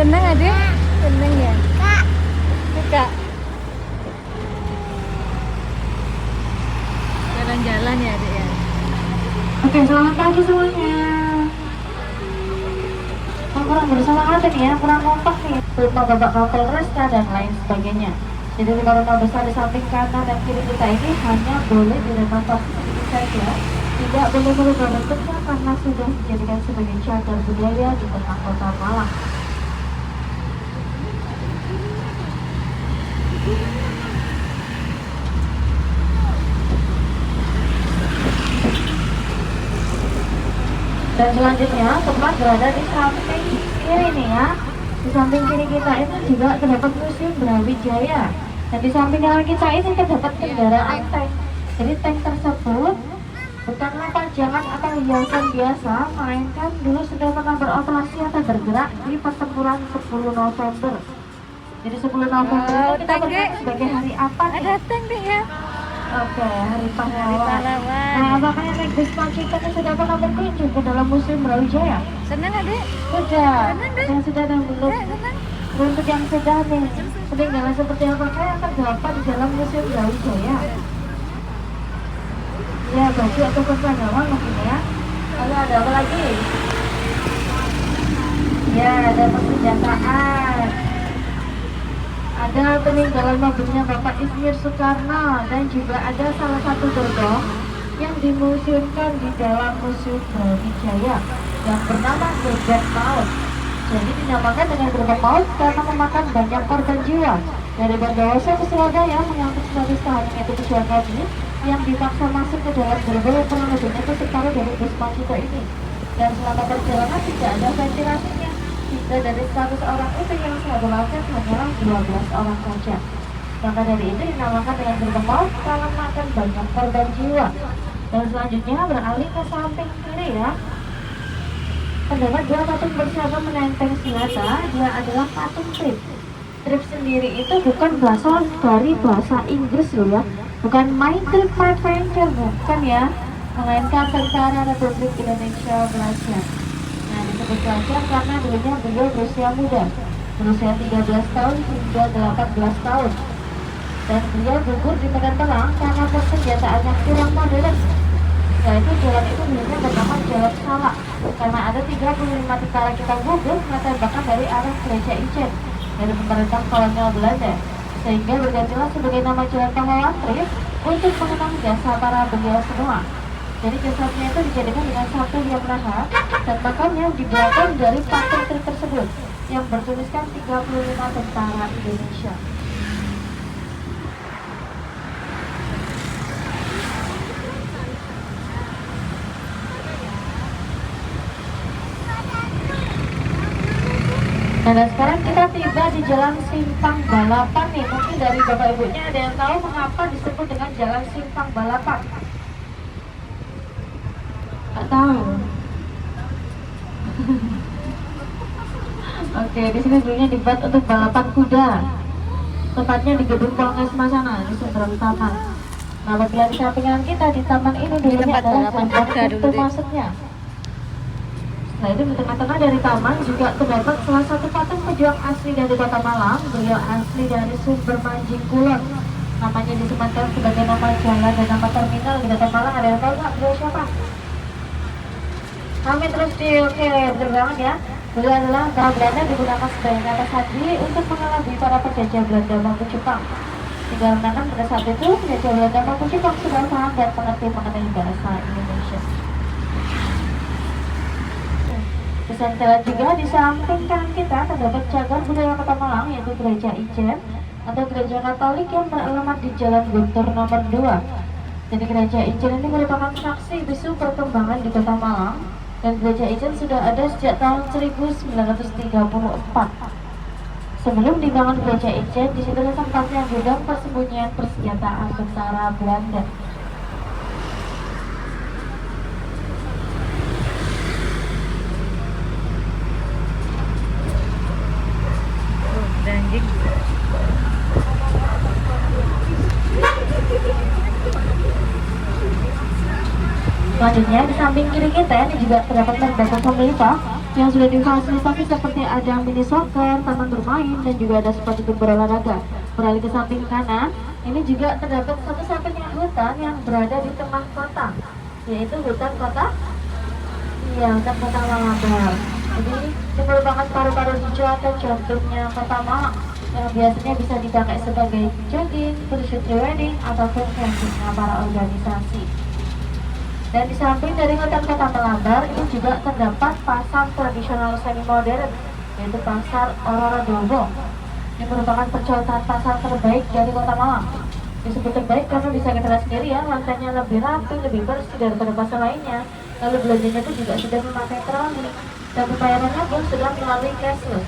Seneng adik? Seneng ya? Kak. Jalan-jalan ya adik ya? Oke, selamat pagi semuanya. Kurang bersama nih ya, kurang kompak nih. Rumah babak Kapolres dan lain sebagainya. Jadi rumah-rumah besar di samping kanan dan kiri kita ini hanya boleh direnovasi sedikit saja. Tidak boleh merubah bentuknya karena sudah dijadikan sebagai cagar budaya di tengah kota Malang. Dan selanjutnya tempat berada di samping kiri nih ya. Di samping kiri kita ini juga terdapat Museum Brawijaya. Dan di samping kanan kita ini terdapat kendaraan tank. Jadi tank tersebut bukanlah pajangan atau hiasan biasa, melainkan dulu sudah pernah beroperasi atau bergerak di pertempuran 10 November. Jadi 10 November itu kita bergerak sebagai hari apa nih? Ada tank deh ya? Oke, Hari Pahlawan. Pahlawan. Nah, apakah naik bus kita sudah pernah berkunjung ke dalam Museum Brawijaya? Seneng adik? Sudah. Seneng deh. Yang sudah dan belum. Seneng. Untuk yang sudah nih, peninggalan seperti apakah yang terdapat di dalam Museum Brawijaya? Ya, baju atau perseragaman mungkin ya. Lalu ada apa lagi? Ya, ada persenjataan. Ada peninggalan mobilnya Bapak Insinyur Soekarno dan juga ada salah satu gerbong yang dimuseumkan di dalam Museum Brawijaya yang bernama Gerbong Maut. Jadi dinamakan dengan Gerbong Maut karena memakan banyak korban jiwa dari Bondowoso ke Surabaya mengangkut 100 tahanan yaitu pejuang kami yang dipaksa masuk ke dalam gerbong yang kurang lebihnya itu separuh dari bus Majito ini. Dan selama perjalanan tidak ada ventilasinya. Hingga dari 100 orang itu yang saya berlakukan hanyalah 12 orang saja. Maka dari itu dinamakan dengan gerbong maut karena makan banyak korban jiwa. Dan selanjutnya beralih ke samping kiri ya. Terdapat dua patung bersama menenteng senjata. Dia adalah patung Trip. Trip sendiri itu bukan berasal dari bahasa Inggris loh ya. Bukan my trip my venture, bukan ya. Melainkan Tentara Republik Indonesia Belanda. Nah, disebut pelajar karena dulunya beliau berusia muda, berusia 13 tahun hingga 18 tahun. Dan beliau gugur di medan perang karena persenjataannya kurang modern. Setelah itu jalan itu dulunya bernama Jalan Salak, karena ada 35 tentara kita gugur karena tembakan dari arah Gereja Ijen dari pemerintah kolonial Belanda. Sehingga bergantilah sebagai nama Jalan Pahlawan Trip untuk mengenang jasa para beliau semua. Jadi jasadnya itu dijadikan dengan satu yang lahat dan makamnya di belakang dari patung Trip tersebut yang bertuliskan 35 tentara Indonesia. Nah, dan sekarang kita tiba di Jalan Simpang Balapan nih. Mungkin dari bapak ibunya ada yang tahu mengapa disebut dengan Jalan Simpang Balapan? Nggak tahu. Oke, di sini dulunya dibuat untuk balapan kuda. Tepatnya di gedung Polres Masana di seberang taman. Nah, apabila di sampingan kita di taman ini dulunya tempat adalah balapan gerbang kuda dulu pintu deh. masuknya. Nah, itu di tengah-tengah dari taman juga terdapat salah satu patung pejuang asli dari Kota Malang. Beliau asli dari Sumber Manjing Kulon. Namanya disematkan sebagai nama jalan dan nama terminal di Kota Malang. Ada yang tahu nggak beliau siapa? Kami terus di oke, betul banget ya. Beliau adalah bahasa Belanda digunakan sebagai kata sandi untuk mengelabui para penjajah Belanda maupun Jepang. Dikarenakan pada saat itu penjajah Belanda maupun Jepang sudah paham dan mengerti mengenai bahasa Indonesia. Pesan jalan juga di samping kanan kita terdapat cagar budaya Kota Malang yaitu Gereja Ijen atau Gereja Katolik yang beralamat di Jalan Guntur nomor 2. Jadi Gereja Ijen ini merupakan saksi bisu perkembangan di Kota Malang. Dan Gereja Ijen sudah ada sejak tahun 1934. Sebelum dibangun Gereja Ijen, di situ tempatnya gudang persembunyian persenjataan tentara Belanda. Anjing. Selanjutnya di samping kiri kita ini juga terdapat lembaga pemerintah yang sudah difasilitasi seperti ada mini soccer, taman bermain, dan juga ada spot untuk berolahraga. Beralih ke samping kanan, ini juga terdapat satu-satunya hutan yang berada di tengah kota, yaitu hutan kota. Iya, hutan kota Malabar. Jadi ini merupakan paru-paru hijau atau jantungnya kota Malang yang biasanya bisa dipakai sebagai jogging, photoshoot pre-wedding, ataupun campingnya para organisasi. Dan di samping dari hutan kota Malabar ini juga terdapat pasar tradisional semi modern, yaitu pasar Ororo Dowo. Ini merupakan percontohan pasar terbaik dari kota Malang. Disebut terbaik karena bisa kita lihat sendiri ya, lantainya lebih rapi, lebih bersih daripada pasar lainnya. Lalu belanjanya pun juga sudah memakai troli, dan pembayarannya pun sudah melalui cashless.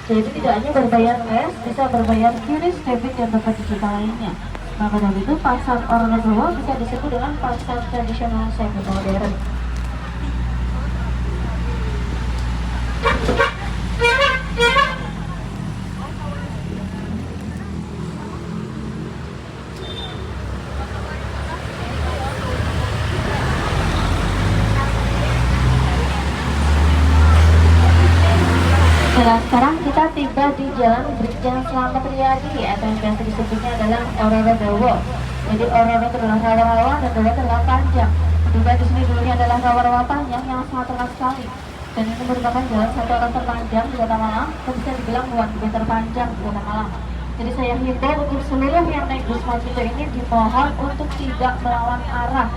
Jadi tidak hanya berbayar cash, bisa berbayar QRIS, debit, dan dompet digital lainnya. Maka dari itu pasar Ororo Dowo bisa disebut dengan pasar tradisional semi modern. Nah, sekarang kita tiba di Jalan Brigjen Slamet Riyadi atau yang biasa disebutnya adalah Ororo Dowo. Jadi Ororo itu adalah rawa-rawa dan Dowo adalah panjang. Juga di sini dulunya adalah rawa-rawa panjang yang sangat terkenal sekali. Dan ini merupakan jalan satu arah terpanjang di Kota Malang, dan bisa dibilang one way terpanjang di Kota Malang. Jadi saya himbau untuk seluruh yang naik bus Majito ini dimohon untuk tidak melawan arah.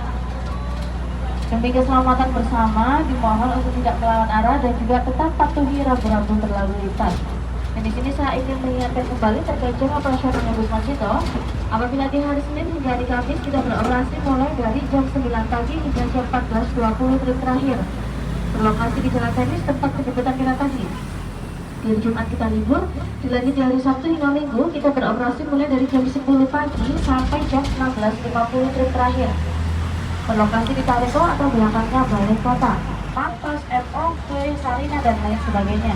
Demi keselamatan bersama, dimohon untuk tidak melawan arah dan juga tetap patuhi rambu-rambu berlalu lintas. Dan di sini saya ingin mengingatkan kembali terkait jam operasional bus Majito. Apabila di hari Senin hingga hari Kamis kita beroperasi mulai dari jam 9 pagi hingga jam 14.20 trip terakhir. Berlokasi di Jalan Tenis tempat penjemputan kita tadi. Di hari Jumat kita libur, dilanjut di hari Sabtu hingga Minggu kita beroperasi mulai dari jam 10 pagi sampai jam 16.50 trip terakhir. Berlokasi di Tareko atau belakangnya Balai Kota, Pampos, MOK, Sarina, dan lain sebagainya.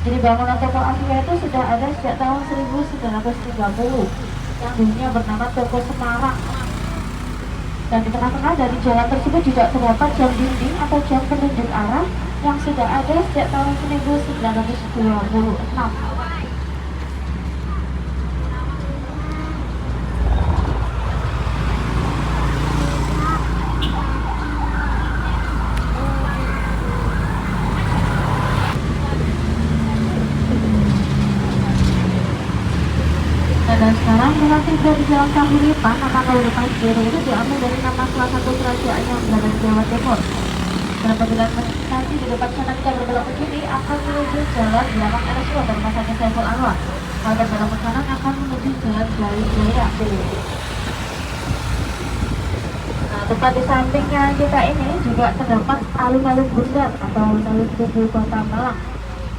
Jadi bangunan toko Avia itu sudah ada sejak tahun 1930 yang dulunya bernama Toko Semarang. Dan di tengah-tengah dari jalan tersebut juga terdapat jam dinding atau jam penunjuk arah yang sudah ada sejak tahun 1926. Dan sekarang dengan tiba di Jalan Kahuripan, nama Kahuripan sendiri itu diambil dari nama salah satu kerajaan yang berada di Jawa Timur. Dan apabila nanti di depan sana kita berbelok ke kiri akan menuju jalan belakang RSU dan Rumah Sakit Saiful Anwar. Pada belok ke kanan akan menuju jalan Gali Jaya. Nah, tepat di sampingnya kita ini juga terdapat alun-alun Bundar atau alun-alun tubuh Kota Malang.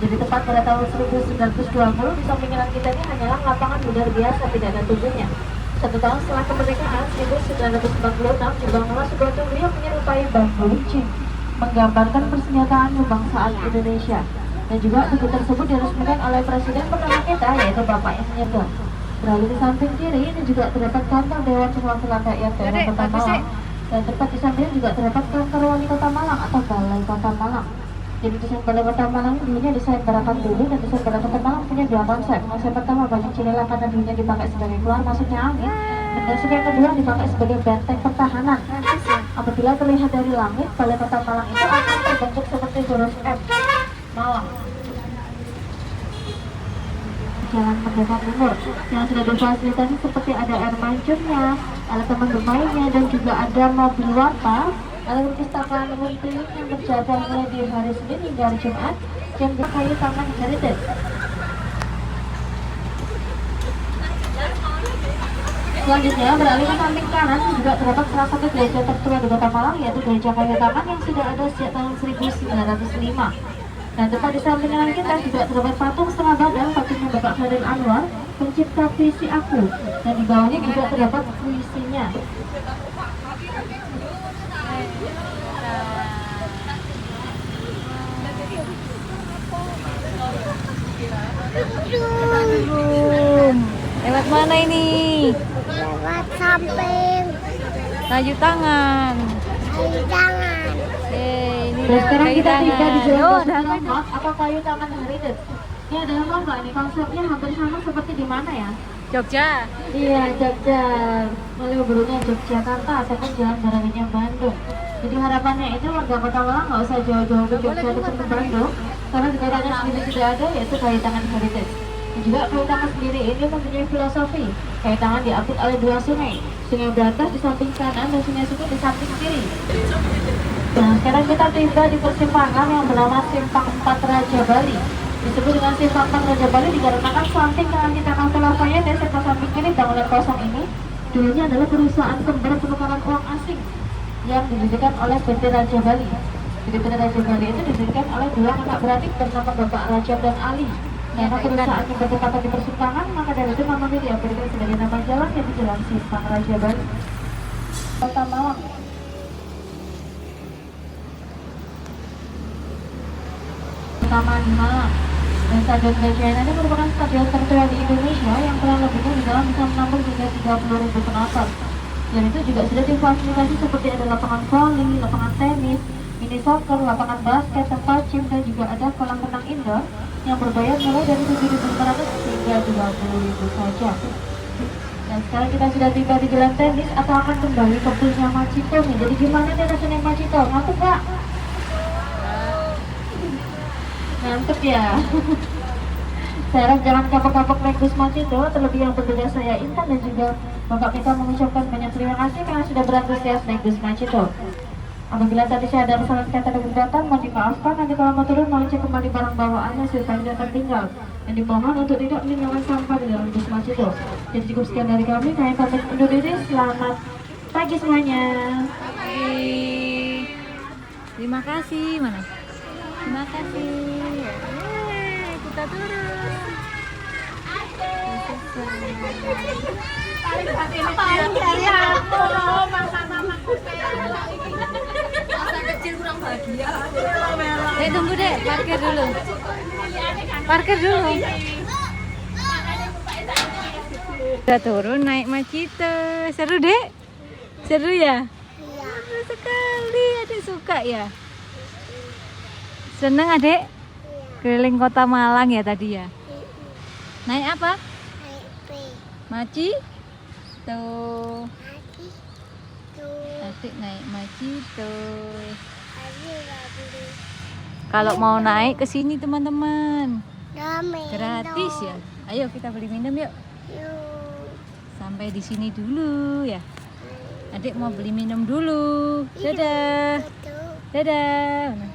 Jadi tepat pada tahun 1920 di samping kanan kita ini hanyalah lapangan Bundar biasa, tidak ada tubuhnya. Satu tahun setelah kemerdekaan 1946 dibangunlah sebuah tugu yang menyerupai bambu runcing, menggambarkan persenjataan kebangsaan Indonesia. Dan juga tugu tersebut diresmikan oleh Presiden pertama kita, yaitu Bapak Insinyur Don. Beralih di samping kiri ini juga terdapat kantor Dewan Perwakilan Rakyat Daerah Kota Malang. Dan tepat di samping juga terdapat kantor Wali Kota Malang atau Balai Kota Malang. Jadi desain Balai Kota Malang dulunya desain Barakan dulu, dan desain Balai Kota Malang punya dua konsep. Konsep pertama banyak jendela karena dulunya dipakai sebagai keluar masuknya angin, dan konsep yang kedua dipakai sebagai benteng pertahanan. Apabila terlihat dari langit, Balai Kota Malang itu akan terbentuk seperti huruf M, Malang. Jalan Merdeka Timur yang sudah difasilitasi seperti ada air mancurnya, ada taman bermainnya, dan juga ada mobil warta. Lalu perpustakaan umum keliling yang terjadwal mulai di hari Senin hingga hari Jumat yang berkayu Taman Heritage. Selanjutnya beralih ke samping kanan juga terdapat salah satu gereja tertua di Kota Malang, yaitu Gereja Kayu Taman yang sudah ada sejak tahun 1905. Dan tepat di samping kanan kita juga terdapat patung setengah badan, patungnya Bapak Khairil Anwar, pencipta puisi Aku, dan di bawahnya juga terdapat puisinya. Lewat mana ini? Lewat samping. Maju tangan. Ayo jangan. Ini Dan sekarang kita tiba di Jalan Oh, Basuki atau Kayu Taman Heritage. Ini adalah lomba nih, konsepnya hampir sama seperti di mana ya? Jogja. Iya, Jogja. Malioboro-nya Yogyakarta ataupun Jalan Baraninya Bandung. Jadi harapannya itu warga Kota Malang nggak usah jauh-jauh ke Jogja ataupun ke Bandung, karena di kotanya sendiri sudah ada, yaitu Kayu Tangan Heritage. Dan juga Kayu Tangan sendiri ini mempunyai filosofi. Kayu Tangan diapit oleh dua sungai, Sungai Brantas di samping kanan dan Sungai Suku di samping kiri. Nah, sekarang kita tiba di persimpangan yang bernama Simpang 4 Raja Bali. Disebut dengan Simpang 4 Raja Bali dikarenakan samping kanan kita Novel Lafayette dan sebelah samping kiri bangunan kosong ini dulunya adalah perusahaan kembar penukaran uang asing yang didirikan oleh PT Raja Bali. Jadi PT Raja Bali itu didirikan oleh dua anak beradik bernama Bapak Rajab dan Ali. Karena perusahaan yang bertempatan di persimpangan, maka dari itu namanya diambilkan sebagai nama jalan, yaitu Jalan Simpang Raja Bali. Kota Malang. Taman di Malang. Dan Stadion Gajayana ini merupakan stadion tertua di Indonesia yang kurang lebihnya di dalam bisa menampung hingga 30.000 penonton. Dan itu juga sudah difasilitasi seperti ada lapangan voli, lapangan tenis, mini soccer, lapangan basket, tempat gym, dan juga ada kolam renang indoor yang berbayar mulai dari 7.500 hingga 20.000 saja. Dan sekarang kita sudah tiba di jalan tenis atau akan kembali ke poolnya Macito nih. Jadi gimana nih rasanya Macito? Ngantuk Pak? Ngantuk ya. Saya harap jangan kapok-kapok naik bus Macito. Terlebih yang berbeda saya Intan dan juga Bapak Mika mengucapkan banyak terima kasih karena sudah berantusias naik bus Macito. Apabila tadi saya ada kesalahan kata dan keberatan, mohon dimaafkan. Nanti kalau mau turun, mohon cek kembali barang bawaannya supaya tidak tertinggal. Dan dimohon untuk tidak meninggalkan sampah di dalam bus Macito. Jadi cukup sekian dari kami. Kami pamit undur diri. Selamat pagi semuanya. Terima kasih. Mana? Terima kasih. Yeay, kita turun. Paling dari aku, mama kecil kurang bahagia. Tunggu deh, parkir dulu. Parkir dulu. Udah turun naik Macito. Seru dek? Seru ya? Seru sekali. Adik suka ya? Seneng adek? Keliling kota Malang ya tadi ya? Naik apa? Maci? Tuh. Adik naik Macito. Kalau mau naik ke sini teman-teman. Gratis ya. Ayo kita beli minum yuk. Sampai di sini dulu ya. Adik mau beli minum dulu. Dadah. Dadah. Mana?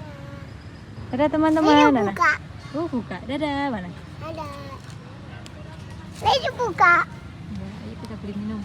Dadah teman-teman. Mana? Buka. Dadah. Mana? Ada. Saya buka. Ya, ayo kita beli minum.